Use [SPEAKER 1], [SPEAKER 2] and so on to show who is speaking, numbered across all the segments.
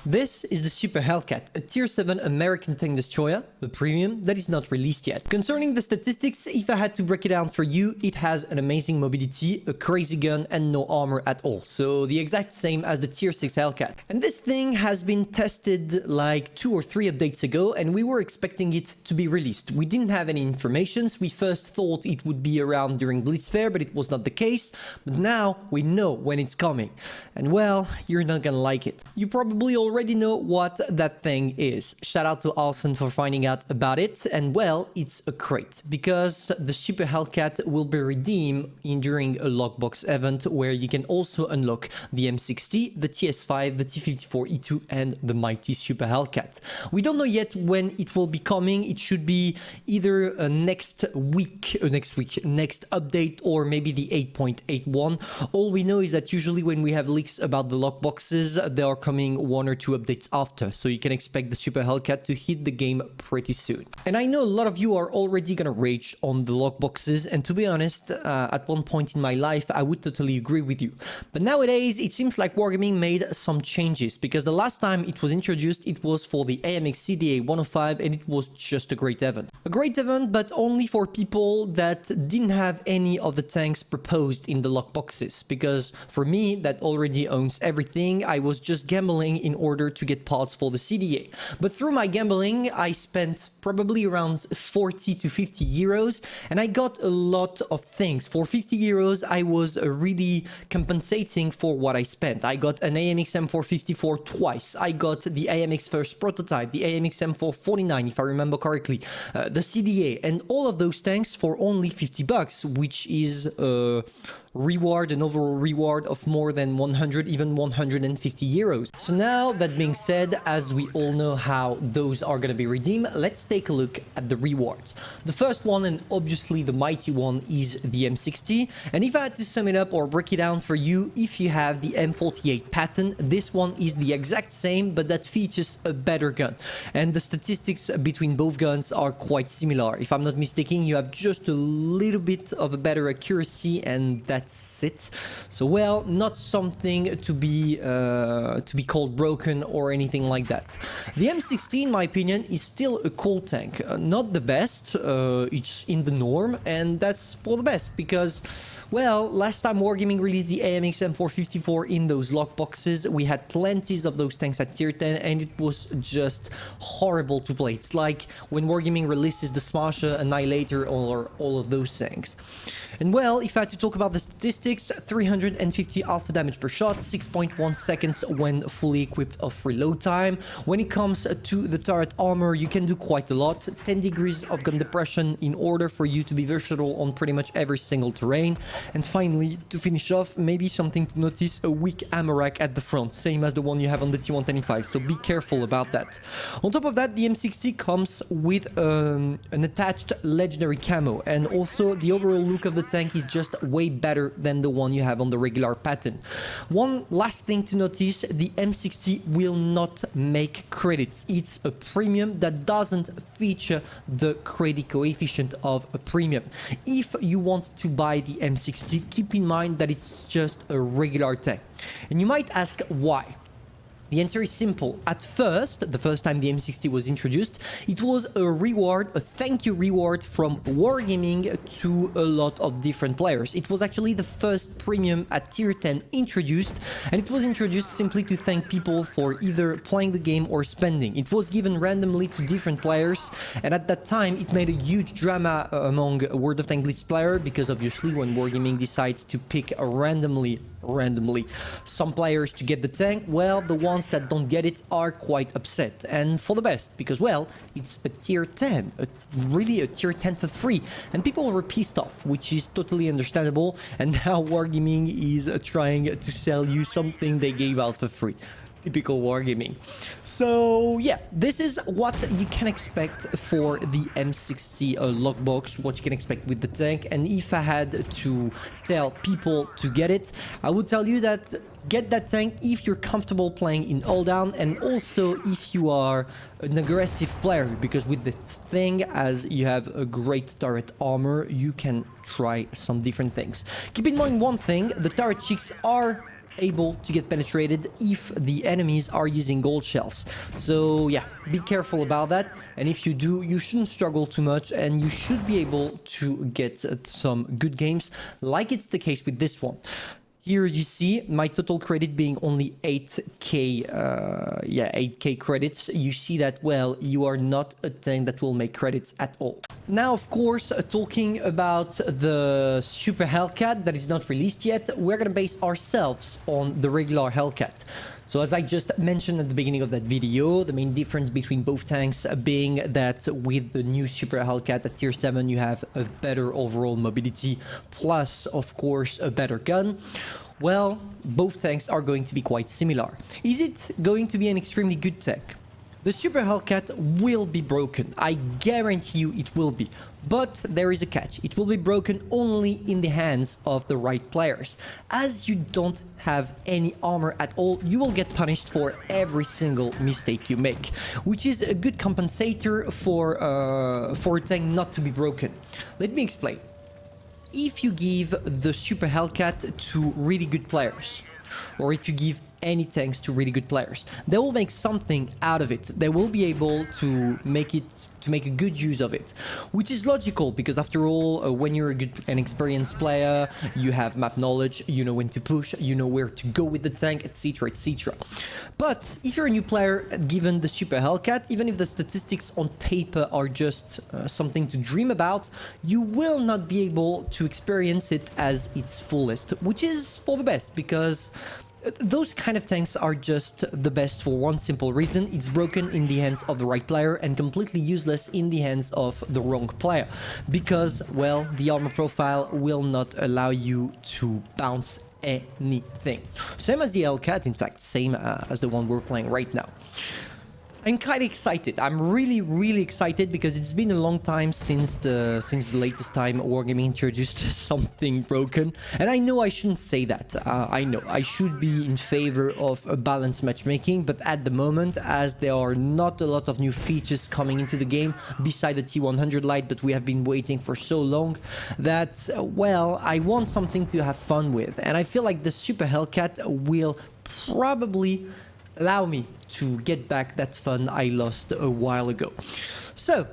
[SPEAKER 1] This is the Super Hellcat, a Tier 7 American tank destroyer, a premium that is not released yet. Concerning the statistics, if I had to break it down for you, it has an amazing mobility, a crazy gun and no armor at all. So the exact same as the Tier 6 Hellcat. And this thing has been tested like 2 or 3 updates ago and we were expecting it to be released. We didn't have any informations. We first thought it would be around during Blitz Fair, but it was not the case. But now we know when it's coming. And well, you're not gonna like it. You probably already know what that thing is. Shout out to Alson for finding out about it. And well, it's a crate because the Super Hellcat will be redeemed during a Lockbox event where you can also unlock the M60, the TS5, the T54E2 and the mighty Super Hellcat. We don't know yet when it will be coming. It should be either next update or maybe the 8.81. All we know is that usually when we have leaks about the lockboxes, they are coming 1 or 2 updates after, so you can expect the Super Hellcat to hit the game pretty soon. And I know a lot of you are already gonna rage on the lockboxes, and to be honest, at one point in my life I would totally agree with you. But nowadays it seems like Wargaming made some changes, because the last time it was introduced it was for the AMX CDA 105 and it was just a great event. A great event, but only for people that didn't have any of the tanks proposed in the lockboxes, because for me that already owns everything, I was just gambling in order to get parts for the CDA. But through my gambling, I spent probably around 40 to 50 euros and I got a lot of things. For 50 euros, I was really compensating for what I spent. I got an AMX M454 twice. I got the AMX first prototype, the AMX M449, if I remember correctly, the CDA, and all of those tanks for only 50 bucks, which is reward, an overall reward of more than 100, even 150 euros. So now, that being said, as we all know how those are going to be redeemed, let's take a look at the rewards. The first one, and obviously the mighty one, is the M60. And if I had to sum it up or break it down for you, if you have the M48 pattern, this one is the exact same, but that features a better gun. And the statistics between both guns are quite similar. If I'm not mistaken, you have just a little bit of a better accuracy, and that's it. So well, not something to be called broken or anything like that. The M60, in my opinion, is still a cool tank. Not the best, it's in the norm, and that's for the best because, well, last time Wargaming released the AMX M454 in those lockboxes, we had plenty of those tanks at tier 10 and it was just horrible to play. It's like when Wargaming releases the Smasher, Annihilator, or all of those things. And well, if I had to talk about the statistics, 350 alpha damage per shot, 6.1 seconds when fully equipped of reload time. When it comes to the turret armor, you can do quite a lot. 10 degrees of gun depression in order for you to be versatile on pretty much every single terrain. And finally, to finish off, maybe something to notice, a weak ammo rack at the front, same as the one you have on the T125, so be careful about that. On top of that, the M60 comes with an attached legendary camo, and also the overall look of the tank is just way better than the one you have on the regular pattern. One last thing to notice, the M60 will not make credits. It's a premium that doesn't feature the credit coefficient of a premium. If you want to buy the M60, keep in mind that it's just a regular tank. And you might ask why. The answer is simple. At first, the first time the M60 was introduced, it was a reward, a thank you reward from Wargaming to a lot of different players. It was actually the first premium at tier 10 introduced, and it was introduced simply to thank people for either playing the game or spending. It was given randomly to different players, and at that time it made a huge drama among World of Tanks Blitz players, because obviously when Wargaming decides to pick randomly some players to get the tank, well, the ones that don't get it are quite upset, and for the best, because well, it's a tier 10, really a tier 10 for free, and people were pissed off, which is totally understandable. And now Wargaming is trying to sell you something they gave out for free. Typical Wargaming. So yeah, this is what you can expect for the M60 lockbox, what you can expect with the tank. And if I had to tell people to get it, I would tell you that get that tank if you're comfortable playing in all down, and also if you are an aggressive player, because with this thing, as you have a great turret armor, you can try some different things. Keep in mind one thing, the turret cheeks are able to get penetrated if the enemies are using gold shells. So yeah, be careful about that, and if you do, you shouldn't struggle too much and you should be able to get some good games, like it's the case with this one. Here you see my total credit being only 8k 8k credits. You see that, well, you are not a tank that will make credits at all. Now, of course, talking about the Super Hellcat that is not released yet, we're gonna base ourselves on the regular Hellcat. So as I just mentioned at the beginning of that video, the main difference between both tanks being that with the new Super Hellcat at tier 7, you have a better overall mobility, plus, of course, a better gun. Well, both tanks are going to be quite similar. Is it going to be an extremely good tank? The Super Hellcat will be broken. I guarantee you it will be. But there is a catch. It will be broken only in the hands of the right players. As you don't have any armor at all, you will get punished for every single mistake you make, which is a good compensator for a tank not to be broken. Let me explain. If you give the Super Hellcat to really good players, or if you give any tanks to really good players, they will make something out of it. They will be able to make a good use of it, which is logical because after all, when you're a good and experienced player, you have map knowledge, you know when to push, you know where to go with the tank, etc, etc. But if you're a new player given the Super Hellcat, even if the statistics on paper are just something to dream about, you will not be able to experience it as its fullest, which is for the best because those kind of tanks are just the best for one simple reason: it's broken in the hands of the right player and completely useless in the hands of the wrong player, because, well, the armor profile will not allow you to bounce anything. Same as the Hellcat, in fact, same as the one we're playing right now. I'm kind of excited. I'm really excited because it's been a long time since the latest time Wargaming introduced something broken. And I know I shouldn't say that. I know I should be in favor of a balanced matchmaking, but at the moment, as there are not a lot of new features coming into the game beside the T100 light that we have been waiting for so long, that, well, I want something to have fun with. And I feel like the Super Hellcat will probably allow me to get back that fun I lost a while ago. So,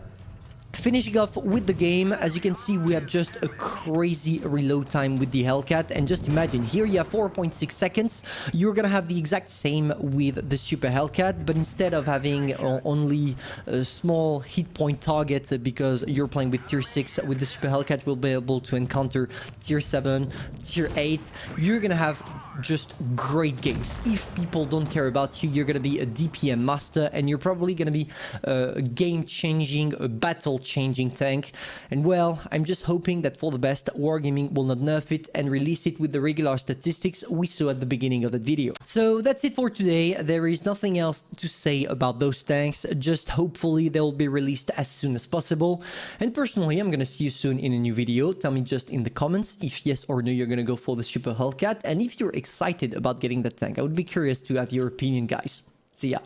[SPEAKER 1] finishing off with the game, as you can see, we have just a crazy reload time with the Hellcat, and just imagine, here you have 4.6 seconds. You're gonna have the exact same with the Super Hellcat, but instead of having only a small hit point target because you're playing with tier 6, with the Super Hellcat will be able to encounter tier 7, tier 8. You're gonna have just great games. If people don't care about you, you're gonna be a DPM master, and you're probably gonna be a game-changing, a battle-changing tank. And well, I'm just hoping that for the best, Wargaming will not nerf it and release it with the regular statistics we saw at the beginning of the video. So that's it for today. There is nothing else to say about those tanks, just hopefully they'll be released as soon as possible. And personally, I'm gonna see you soon in a new video. Tell me just in the comments if yes or no you're gonna go for the Super Hellcat, and if you're excited about getting that tank. I would be curious to have your opinion, guys. See ya.